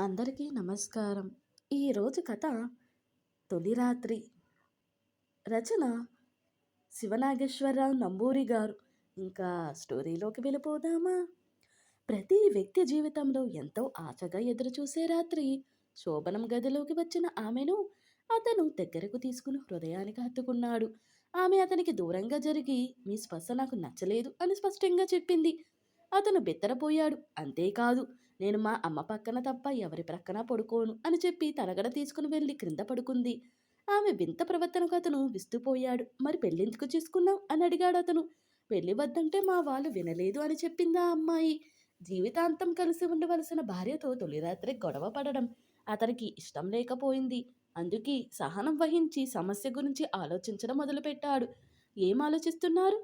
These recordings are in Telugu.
అందరికీ నమస్కారం. ఈరోజు కథ 'తొలి రాత్రి'. రచన శివనాగేశ్వరరావు నంబూరి గారు. ఇంకా స్టోరీలోకి వెళ్ళిపోదామా? ప్రతి వ్యక్తి జీవితంలో ఎంతో ఆశగా ఎదురుచూసే రాత్రి. శోభనం గదిలోకి వచ్చిన ఆమెను అతను దగ్గరకు తీసుకుని హృదయానికి హత్తుకున్నాడు. ఆమె అతనికి దూరంగా జరిగి, "మీ స్పర్శ నాకు నచ్చలేదు" అని స్పష్టంగా చెప్పింది. అతను బిత్తరపోయాడు. "అంతేకాదు, నేను మా అమ్మ పక్కన తప్ప ఎవరి ప్రక్కన పడుకోను" అని చెప్పి తలగడ తీసుకుని వెళ్ళి క్రింద పడుకుంది. ఆమె వింత ప్రవర్తనకు అతను విస్తుపోయాడు. "మరి పెళ్ళెందుకు చేసుకున్నావు" అని అడిగాడు అతను. "పెళ్లి వద్దంటే మా వాళ్ళు వినలేదు" అని చెప్పింది ఆ అమ్మాయి. జీవితాంతం కలిసి ఉండవలసిన భార్యతో తొలి రాత్రి గొడవ పడడం అతనికి ఇష్టం లేకపోయింది. అందుకే సహనం వహించి సమస్య గురించి ఆలోచించడం మొదలుపెట్టాడు. "ఏం ఆలోచిస్తున్నారు"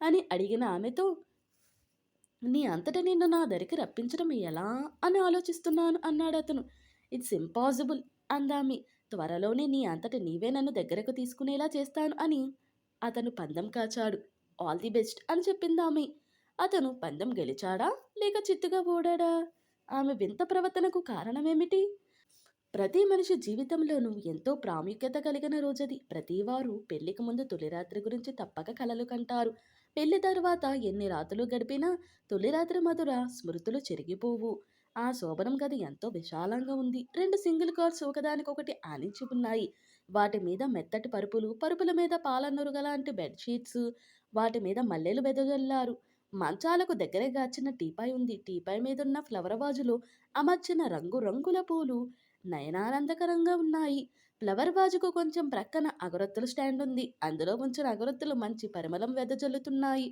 అని అడిగిన ఆమెతో, "నీ అంతట నిన్ను నా దరికి రప్పించడం ఎలా అని ఆలోచిస్తున్నాను" అన్నాడతను. "ఇట్స్ ఇంపాసిబుల్" అందామె. "త్వరలోనే నీ అంతట నీవే నన్ను దగ్గరకు తీసుకునేలా చేస్తాను" అని అతను పందెం కాచాడు. "ఆల్ ది బెస్ట్" అని చెప్పిందామె. అతను పందెం గెలిచాడా లేక చిత్తుగా ఓడాడా? ఆమె వింత ప్రవర్తనకు కారణమేమిటి? ప్రతి మనిషి జీవితంలోనూ ఎంతో ప్రాముఖ్యత కలిగిన రోజది. ప్రతివారు పెళ్లికి ముందు తొలి రాత్రి గురించి తప్పక కలలు కంటారు. పెళ్లి తర్వాత ఎన్ని రాత్రులు గడిపినా తొలి రాత్రి మధుర స్మృతులు చెరిగిపోవు. ఆ శోభనం గది ఎంతో విశాలంగా ఉంది. 2 సింగిల్ కార్స్ ఒకదానికొకటి ఆనించి ఉన్నాయి. వాటి మీద మెత్తటి పరుపులు, పరుపుల మీద పాలనురుగలాంటి బెడ్షీట్స్, వాటి మీద మల్లెలు వెదజల్లారు. మంచాలకు దగ్గరగా చిన్న టీపాయ్ ఉంది. టీపాయ్ మీదున్న ఫ్లవర్ వాజులో అమర్చిన రంగురంగుల పూలు నయనానందకరంగా ఉన్నాయి. ఫ్లవర్ వాజుకు కొంచెం ప్రక్కన అగరొత్తుల స్టాండ్ ఉంది. అందులో ఉంచిన అగరొత్తులు మంచి పరిమళం వెదజల్లుతున్నాయి.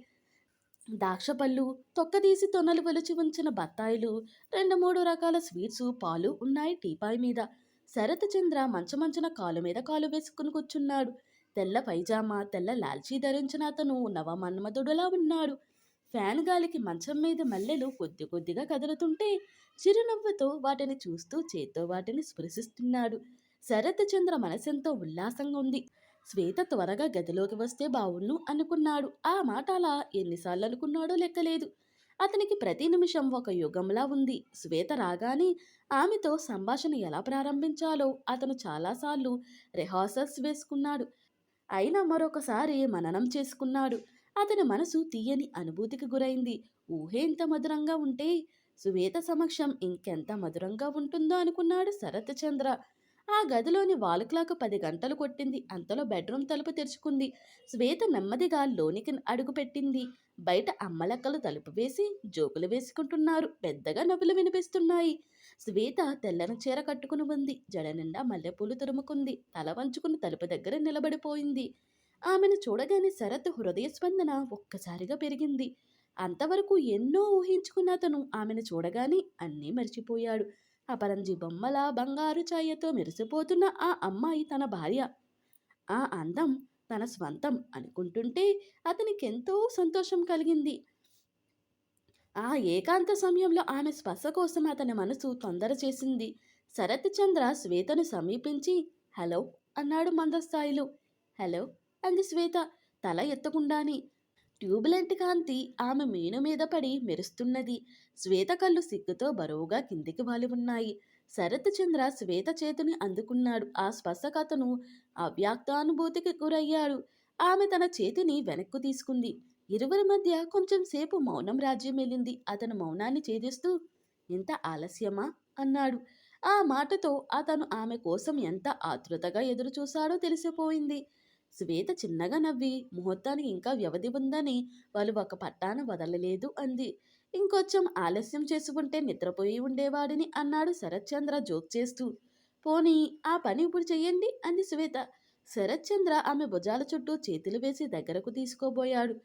ద్రాక్షపళ్ళు, తొక్కదీసి తొనలు ఒలిచి ఉంచిన బత్తాయిలు, 2-3 రకాల స్వీట్సు, పాలు ఉన్నాయి టీపాయ్ మీద. శరత్ చంద్ర మంచమంచున కాలు మీద కాలు వేసుకుని కూర్చున్నాడు. తెల్ల పైజామా, తెల్ల లాల్చీ ధరించిన అతను నవమన్మధుడులా ఉన్నాడు. ఫ్యాన్ గాలికి మంచం మీద మల్లెలు కొద్ది కొద్దిగా కదులుతుంటే చిరునవ్వుతో వాటిని చూస్తూ చేత్తో వాటిని స్పృశిస్తున్నాడు. శరత్ చంద్ర మనసెంతో ఉల్లాసంగా ఉంది. శ్వేత త్వరగా గదిలోకి వస్తే బావుణ్ణు అనుకున్నాడు. ఆ మాట అలా ఎన్నిసార్లు అనుకున్నాడో లెక్కలేదు. అతనికి ప్రతి నిమిషం ఒక యుగంలా ఉంది. శ్వేత రాగానే ఆమెతో సంభాషణ ఎలా ప్రారంభించాలో అతను చాలాసార్లు రిహార్సల్స్ వేసుకున్నాడు. అయినా మరొకసారి మననం చేసుకున్నాడు. అతని మనసు తీయని అనుభూతికి గురైంది. ఊహే ఇంత మధురంగా ఉంటే శ్వేత సమక్షం ఇంకెంత మధురంగా ఉంటుందో అనుకున్నాడు శరత్ చంద్ర. ఆ గదిలోని వాల్ క్లాక్ 10 గంటలు కొట్టింది. అంతలో బెడ్రూమ్ తలుపు తెరుచుకుంది. శ్వేత నెమ్మదిగా లోనికి అడుగుపెట్టింది. బయట అమ్మలక్కలు తలుపు వేసి జోకులు వేసుకుంటున్నారు. పెద్దగా నవ్వులు వినిపిస్తున్నాయి. శ్వేత తెల్లని చీర కట్టుకుని ఉంది. జడ నిండా మల్లెపూలు తురుముకుంది. తల వంచుకుని తలుపు దగ్గర నిలబడిపోయింది. ఆమెను చూడగానే శరత్ హృదయ స్పందన ఒక్కసారిగా పెరిగింది. అంతవరకు ఎన్నో ఊహించుకున్న అతను ఆమెను చూడగానే అన్నీ మర్చిపోయాడు. అపరంజి బొమ్మల బంగారు ఛాయతో మెరిసిపోతున్న ఆ అమ్మాయి తన భార్య. ఆ అందం తన స్వంతం అనుకుంటుంటే అతనికెంతో సంతోషం కలిగింది. ఆ ఏకాంత సమయంలో ఆమె స్పర్శ కోసం అతని మనసు తొందర చేసింది. శరత్ చంద్ర శ్వేతను సమీపించి "హలో" అన్నాడు మందస్థాయిలో. "హలో" అంది శ్వేత తల ఎత్తకుండానే. ట్యూబ్లెంట్ కాంతి ఆమె మీను మీద పడి మెరుస్తున్నది. శ్వేత కళ్ళు సిగ్గుతో బరువుగా కిందికి వాలి ఉన్నాయి. శరత్ చంద్ర శ్వేత చేతిని అందుకున్నాడు. ఆ స్పర్శకు అతను అవ్యక్తానుభూతికి గురయ్యాడు. ఆమె తన చేతిని వెనక్కు తీసుకుంది. ఇరువురి మధ్య కొంచెం సేపు మౌనం రాజ్యమేలింది. అతను మౌనాన్ని ఛేదిస్తూ "ఇంత ఆలస్యమా" అన్నాడు. ఆ మాటతో అతను ఆమె కోసం ఎంత ఆతృతగా ఎదురుచూశాడో తెలిసిపోయింది. శ్వేత చిన్నగా నవ్వి, "ముహూర్తానికి ఇంకా వ్యవధి ఉందని వాళ్ళు ఒక పట్టాన వదలలేదు" అంది. "ఇంకొంచెం ఆలస్యం చేసుకుంటే నిద్రపోయి ఉండేవాడిని" అన్నాడు శరత్చంద్ర జోక్ చేస్తూ. "పోనీ ఆ పని ఇప్పుడు చెయ్యండి" అంది శ్వేత. శరత్చంద్ర ఆమె భుజాల చుట్టూ చేతులు వేసి దగ్గరకు తీసుకోబోయాడు.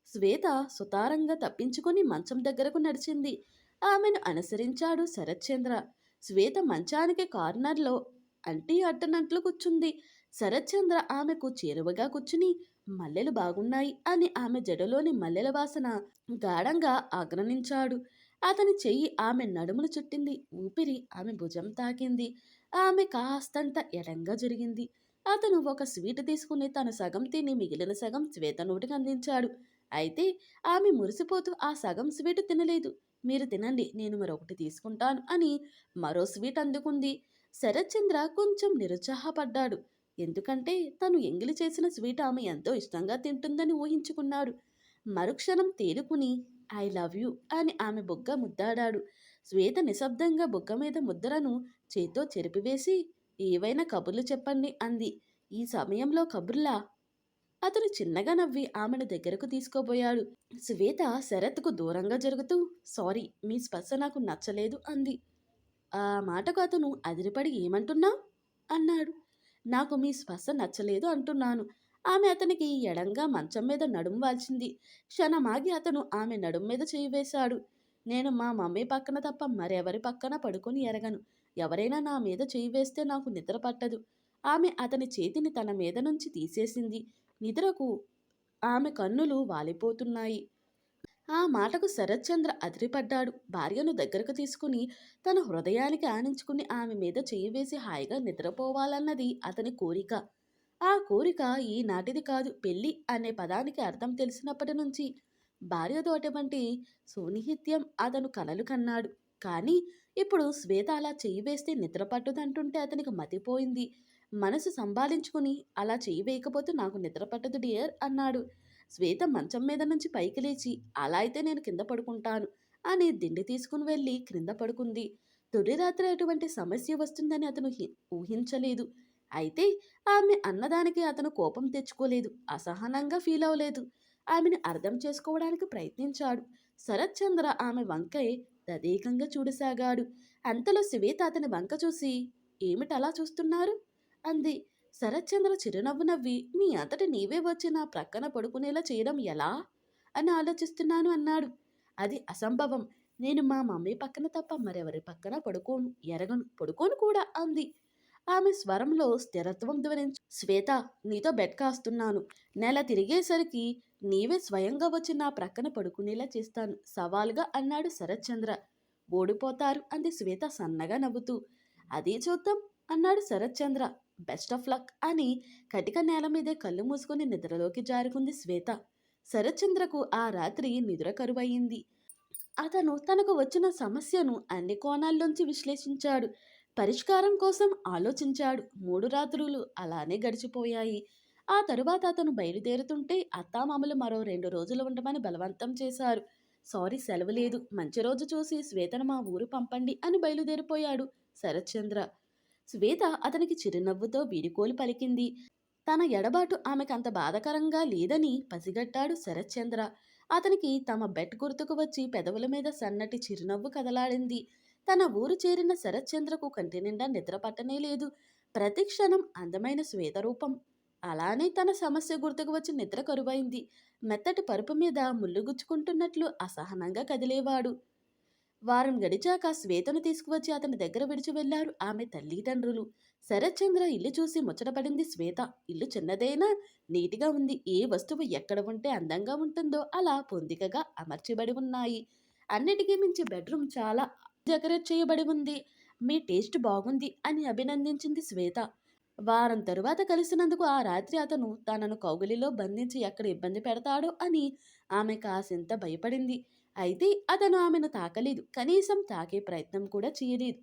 శ్వేత సుతారంగా తప్పించుకొని మంచం దగ్గరకు నడిచింది. ఆమెను అనుసరించాడు శరత్చంద్ర. శ్వేత మంచానికి కార్నర్లో అంటీ అట్టనట్లు కూర్చుంది. శరత్చంద్ర ఆమెకు చేరువగా కూర్చుని "మల్లెలు బాగున్నాయి" అని ఆమె జడలోని మల్లెల వాసన గాఢంగా ఆగ్రనించాడు. అతని చెయ్యి ఆమె నడుమును చుట్టింది. ఊపిరి ఆమె భుజం తాకింది. ఆమె కాస్తంత ఎడంగా జరిగింది. అతను ఒక స్వీట్ తీసుకుని తను సగం తిని మిగిలిన సగం శ్వేత నోటికి అందించాడు. అయితే ఆమె మురిసిపోతూ ఆ సగం స్వీటు తినలేదు. మీరు తినండి, నేను మరొకటి తీసుకుంటాను అని మరో స్వీట్ అందుకుంది. శరత్చంద్ర కొంచెం నిరుత్సాహపడ్డాడు. ఎందుకంటే తను ఎంగిలి చేసిన స్వీట్ ఆమె ఎంతో ఇష్టంగా తింటుందని ఊహించుకున్నాడు. మరుక్షణం తేరుకుని ఐ లవ్ యూ అని ఆమె బుగ్గ ముద్దాడాడు. శ్వేత నిశ్శబ్దంగా బుగ్గ మీద ముద్రను చేత్తో చెరిపివేసి ఏవైనా కబుర్లు చెప్పండి అంది. ఈ సమయంలో కబుర్లా? అతను చిన్నగా నవ్వి ఆమెను దగ్గరకు తీసుకోబోయాడు. శ్వేత శరత్కు దూరంగా జరుగుతూ సారీ, మీ స్పర్శ నాకు నచ్చలేదు అంది. ఆ మాటకు అతను అదిరిపడి ఏమంటున్నావు అన్నాడు. నాకు మీ స్పర్శ నచ్చలేదు అంటున్నాను. ఆమె అతనికి ఎడంగా మంచం మీద నడుం వాల్చింది. క్షణమాగి అతను ఆమె నడుం మీద చేయి వేశాడు. నేను మా మమ్మీ పక్కన తప్ప మరెవరి పక్కన పడుకొని ఎరగను. ఎవరైనా నా మీద చేయి వేస్తే నాకు నిద్ర పట్టదు. ఆమె అతని చేతిని తన మీద నుంచి తీసేసింది. నిద్రకు ఆమె కన్నులు వాలిపోతున్నాయి. ఆ మాటకు శరత్చంద్ర అదిరిపడ్డాడు. భార్యను దగ్గరకు తీసుకుని తన హృదయానికి ఆనించుకుని ఆమె మీద చెయ్యి వేసి హాయిగా నిద్రపోవాలన్నది అతని కోరిక. ఆ కోరిక ఈనాటిది కాదు. పెళ్ళి అనే పదానికి అర్థం తెలిసినప్పటి నుంచి భార్యతో అటువంటి సౌన్నిహిత్యం అతను కలలు కన్నాడు. కానీ ఇప్పుడు శ్వేత అలా చెయ్యి వేస్తే నిద్ర పట్టుదంటుంటే అతనికి మతిపోయింది. మనసు సంభాళించుకుని అలా చెయ్యి వేయకపోతే నాకు నిద్ర పట్టదు డియర్ అన్నాడు. శ్వేత మంచం మీద నుంచి పైకి లేచి అలా అయితే నేను కింద పడుకుంటాను అని దిండి తీసుకుని వెళ్ళి క్రింద పడుకుంది. తొలి రాత్రి అటువంటి సమస్య వస్తుందని అతను ఊహించలేదు. అయితే ఆమె అన్నదానికి అతను కోపం తెచ్చుకోలేదు, అసహనంగా ఫీల్ అవ్వలేదు. ఆమెను అర్థం చేసుకోవడానికి ప్రయత్నించాడు. శరత్చంద్ర ఆమె వంకై తదేకంగా చూడసాగాడు. అంతలో శ్వేత అతని వంక చూసి ఏమిటలా చూస్తున్నారు అంది. శరత్చంద్ర చిరునవ్వు నవ్వి నీ అంతటి నీవే వచ్చి నా ప్రక్కన పడుకునేలా చేయడం ఎలా అని ఆలోచిస్తున్నాను అన్నాడు. అది అసంభవం. నేను మా మమ్మీ పక్కన తప్ప మరెవరి పక్కన పడుకోను, ఎరగను, పడుకోను కూడా అంది. ఆమె స్వరంలో స్థిరత్వం ధ్వనించు. శ్వేత, నీతో బెడ్ కాస్తున్నాను. నెల తిరిగేసరికి నీవే స్వయంగా వచ్చి నా ప్రక్కన పడుకునేలా చేస్తాను సవాల్గా అన్నాడు శరత్చంద్ర. ఓడిపోతారు అంది శ్వేత సన్నగా నవ్వుతూ. అదే చూద్దాం అన్నాడు శరత్చంద్ర. బెస్ట్ ఆఫ్ లక్ అని కటిక నేల మీదే కళ్ళు మూసుకొని నిద్రలోకి జారుకుంది శ్వేత. శరత్చంద్రకు ఆ రాత్రి నిద్ర కరువయింది. అతను తనకు వచ్చిన సమస్యను అన్ని కోణాల్లోంచి విశ్లేషించాడు. పరిష్కారం కోసం ఆలోచించాడు. 3 రాత్రులు అలానే గడిచిపోయాయి. ఆ తరువాత అతను బయలుదేరుతుంటే అత్తామామలు మరో 2 రోజులు ఉండమని బలవంతం చేశారు. సారీ, సెలవు లేదు, మంచి రోజు చూసి శ్వేతను మా ఊరు పంపండి అని బయలుదేరిపోయాడు శరత్చంద్ర. శ్వేత అతనికి చిరునవ్వుతో వీడుకోలు పలికింది. తన ఎడబాటు ఆమెకంత బాధకరంగా లేదని పసిగట్టాడు శరత్చంద్ర. అతనికి తమ బెట్ గుర్తుకు వచ్చి పెదవుల మీద సన్నటి చిరునవ్వు కదలాడింది. తన ఊరు చేరిన శరత్చంద్రకు కంటి నిండా నిద్ర పట్టనే లేదు. ప్రతి క్షణం అందమైన శ్వేతరూపం. అలానే తన సమస్య గుర్తుకు వచ్చి నిద్ర కరువైంది. మెత్తటి పరుపు మీద ముల్లుగుచ్చుకుంటున్నట్లు అసహనంగా కదిలేవాడు. వారం గడిచాక శ్వేతను తీసుకువచ్చి అతని దగ్గర విడిచి వెళ్లారు ఆమె తల్లిదండ్రులు. శరత్చంద్ర ఇల్లు చూసి ముచ్చటపడింది శ్వేత. ఇల్లు చిన్నదైనా నీటిగా ఉంది. ఏ వస్తువు ఎక్కడ ఉంటే అందంగా ఉంటుందో అలా పొందికగా అమర్చబడి ఉన్నాయి. అన్నిటికీ మించి బెడ్రూమ్ చాలా డెకరేట్ చేయబడి ఉంది. మీ టేస్ట్ బాగుంది అని అభినందించింది శ్వేత. వారం తరువాత కలిసినందుకు ఆ రాత్రి అతను తనను కౌగిలిలో బంధించి ఎక్కడ ఇబ్బంది పెడతాడో అని ఆమె కాసింత భయపడింది. అయితే అతను ఆమెను తాకలేదు. కనీసం తాకే ప్రయత్నం కూడా చేయలేదు.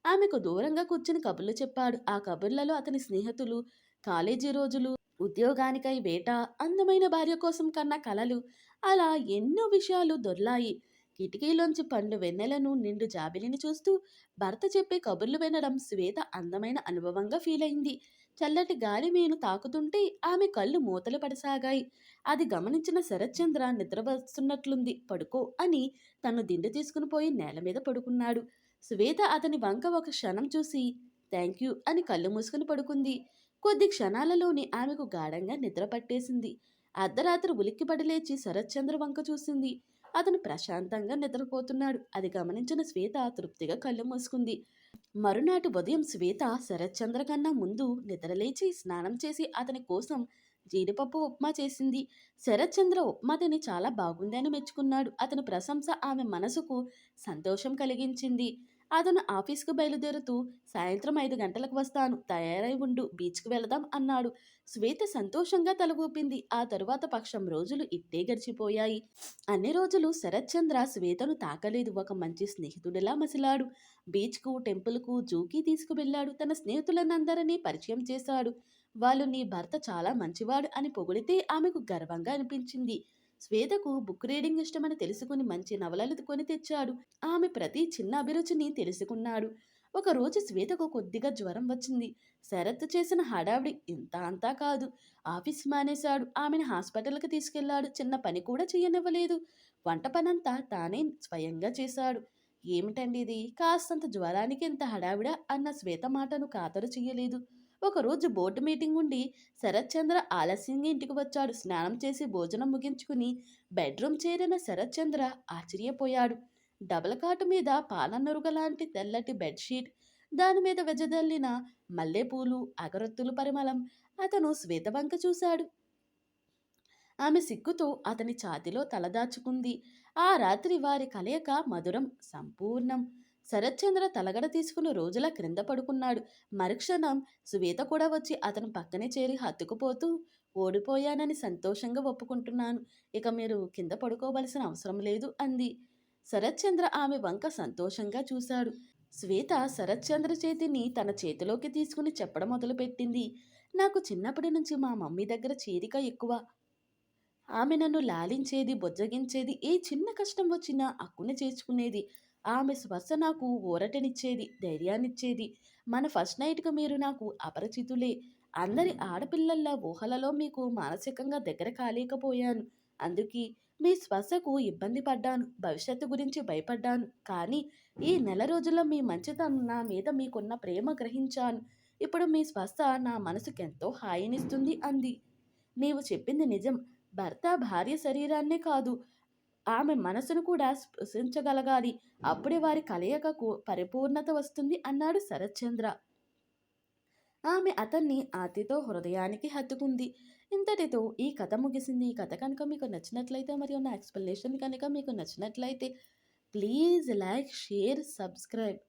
ఆమెకు దూరంగా కూర్చుని కబుర్లు చెప్పాడు. ఆ కబుర్లలో అతని స్నేహితులు, కాలేజీ రోజులు, ఉద్యోగానికై వేట, అందమైన భార్య కోసం కన్న కలలు, అలా ఎన్నో విషయాలు దొర్లాయి. కిటికీలోంచి పండు వెన్నెలను నిండు జాబిలిని చూస్తూ భర్త చెప్పే కబుర్లు వినడం శ్వేత అందమైన అనుభవంగా ఫీల్ అయింది. చల్లటి గాలి మీను తాకుతుంటే ఆమె కళ్ళు మూతలు పడసాగాయి. అది గమనించిన శరత్చంద్ర నిద్ర వస్తున్నట్లుంది, పడుకో అని తను దిండు తీసుకుని పోయి నేల మీద పడుకున్నాడు. శ్వేత అతని వంక ఒక క్షణం చూసి థ్యాంక్ యూ అని కళ్ళు మూసుకుని పడుకుంది. కొద్ది క్షణాలలోనే ఆమెకు గాఢంగా నిద్ర పట్టేసింది. అర్ధరాత్రి ఉలిక్కిపడి లేచి శరత్చంద్ర వంక చూసింది. అతను ప్రశాంతంగా నిద్రపోతున్నాడు. అది గమనించిన శ్వేత తృప్తిగా కళ్ళు మూసుకుంది. మరునాటి ఉదయం శ్వేత శరత్చంద్ర కన్నా ముందు నిద్రలేచి స్నానం చేసి అతని కోసం జీడిపప్పు ఉప్మా చేసింది. శరత్చంద్ర ఉప్మా తిని చాలా బాగుంది అని మెచ్చుకున్నాడు. అతని ప్రశంస ఆమె మనసుకు సంతోషం కలిగించింది. అతను ఆఫీస్‌కు బయలుదేరుతూ సాయంత్రం 5 గంటలకు వస్తాను. తయారై ఉండు. బీచ్‌కి వెళదాం అన్నాడు. శ్వేత సంతోషంగా తల ఊపింది. ఆ తరువాత పక్షం రోజులు ఇట్టే గడిచిపోయాయి. అన్ని రోజులు శరత్చంద్ర శ్వేతను తాకలేదు. ఒక మంచి స్నేహితుడిలా మసిలాడు. బీచ్‌కు, టెంపుల్‌కు, జూకి తీసుకువెళ్ళాడు. తన స్నేహితులనందరినీ పరిచయం చేశాడు. వాళ్ళు నీ భర్త చాలా మంచివాడు అని పొగిడితే ఆమెకు గర్వంగా అనిపించింది. శ్వేతకు బుక్ రీడింగ్ ఇష్టమని తెలుసుకుని మంచి నవలలు కొని తెచ్చాడు. ఆమె ప్రతి చిన్న అభిరుచిని తెలుసుకున్నాడు. ఒకరోజు శ్వేతకు కొద్దిగా జ్వరం వచ్చింది. శరత్ చేసిన హడావిడి ఇంత అంతా కాదు. ఆఫీస్ మానేశాడు. ఆమెను హాస్పిటల్‌కి తీసుకెళ్లాడు. చిన్న పని కూడా చేయనివ్వలేదు. వంట పనంతా తానే స్వయంగా చేశాడు. ఏమిటండి ఇది? కాస్తంత జ్వరానికి ఇంత హడావిడా? అన్న శ్వేత మాటను ఖాతరు చెయ్యలేదు. ఒకరోజు బోర్డు మీటింగ్ ఉండి శరత్చంద్ర ఆలస్యంగా ఇంటికి వచ్చాడు. స్నానం చేసి భోజనం ముగించుకుని బెడ్రూమ్ చేరిన శరత్చంద్ర ఆశ్చర్యపోయాడు. డబల్ కాటు మీద పాలనురుగ లాంటి తెల్లటి బెడ్షీట్, దాని మీద వెదజల్లిన మల్లెపూలు, అగరొత్తుల పరిమళం. అతను శ్వేత వంక చూశాడు. ఆమె సిగ్గుతో అతని ఛాతీలో తలదాచుకుంది. ఆ రాత్రి వారి కలయిక మధురం, సంపూర్ణం. శరత్చంద్ర తలగడ తీసుకుని రోజులా క్రింద పడుకున్నాడు. మరుక్షణం శ్వేత కూడా వచ్చి అతని పక్కనే చేరి హత్తుకుపోతూ, ఓడిపోయానని సంతోషంగా ఒప్పుకుంటున్నాను. ఇక మీరు కింద పడుకోవలసిన అవసరం లేదు అంది. శరత్చంద్ర ఆమె వంక సంతోషంగా చూశాడు. శ్వేత శరత్చంద్ర చేతిని తన చేతిలోకి తీసుకుని చెప్పడం మొదలుపెట్టింది. నాకు చిన్నప్పటి నుంచి మా మమ్మీ దగ్గర చేరిక ఎక్కువ. ఆమె నన్ను లాలించేది, బుజ్జగించేది, ఏ చిన్న కష్టం వచ్చినా అక్కున చేర్చుకునేది. ఆమె స్పర్శ నాకు ఊరటనిచ్చేది, ధైర్యాన్నిచ్చేది. మన ఫస్ట్ నైట్‌కి మీరు నాకు అపరిచితులే. అందరి ఆడపిల్లల్లా ఊహలలో మీకు మానసికంగా దగ్గర కాలేకపోయాను. అందుకే మీ స్పర్శకు ఇబ్బంది పడ్డాను. భవిష్యత్తు గురించి భయపడ్డాను. కానీ ఈ నెల రోజుల్లో మీ మంచితనం నా మీద మీకున్న ప్రేమ గ్రహించాను. ఇప్పుడు మీ స్పర్శ నా మనసుకెంతో హాయినిస్తుంది అంది. నీవు చెప్పింది నిజం. భర్త భార్య శరీరాన్నే కాదు, ఆమె మనసును కూడా స్పృశించగలగాలి. అప్పుడే వారి కలయికకు పరిపూర్ణత వస్తుంది అన్నాడు శరత్చంద్ర. ఆమె అతన్ని ఆర్తితో హృదయానికి హత్తుకుంది. ఇంతటితో ఈ కథ ముగిసింది. ఈ కథ కనుక మీకు నచ్చినట్లయితే మరియు నా ఎక్స్‌ప్లనేషన్ కనుక మీకు నచ్చినట్లయితే ప్లీజ్ లైక్, షేర్, సబ్స్క్రైబ్.